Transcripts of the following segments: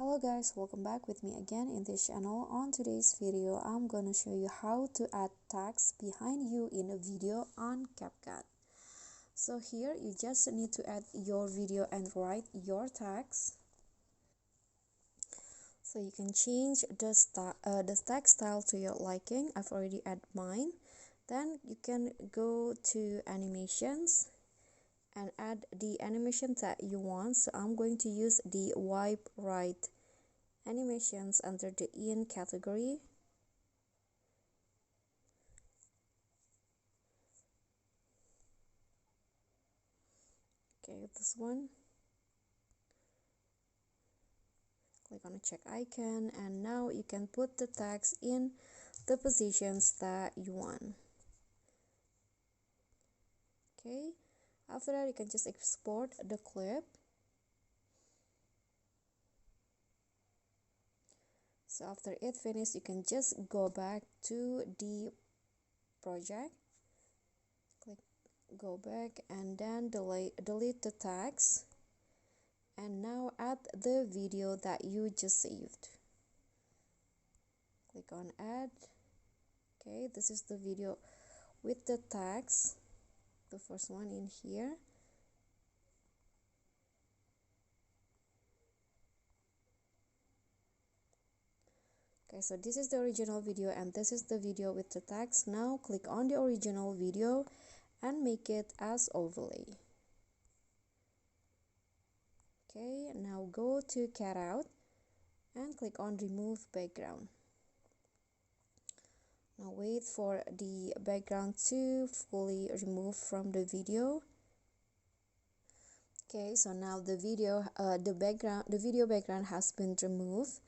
Hello guys, welcome back with me again in this channel. On today's video, I'm gonna show you how to add text behind you in a video on CapCut. So here you just need to add your video and write your text. So you can change the text style to your liking. I've already added mine. Then you can go to animations and add the animation that you want. So I'm going to use the wipe right animations under the in category. Okay, this one. Click on the check icon, and now you can put the text in the positions that you want. Okay, after that you can just export the clip. So after it finished, you can just go back to the project, click go back, and then delete the text, and now add the video that you just saved. Click on add. Okay, this is the video with the text, the first one in here. Okay, so this is the original video and this is the video with the text. Now click on the original video and make it as overlay. Okay, now go to cutout and click on remove background. Now wait for the background to fully remove from the video. Okay, so now the video background has been removed,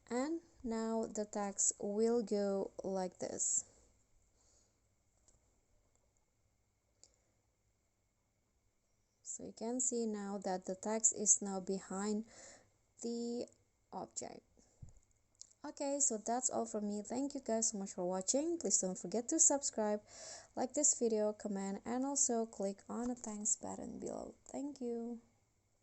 and now the text will go like this. So you can see now that the text is now behind the object. Okay, so that's all from me. Thank you guys so much for watching. Please don't forget to subscribe, like this video, comment, and also click on the thanks button below. Thank you.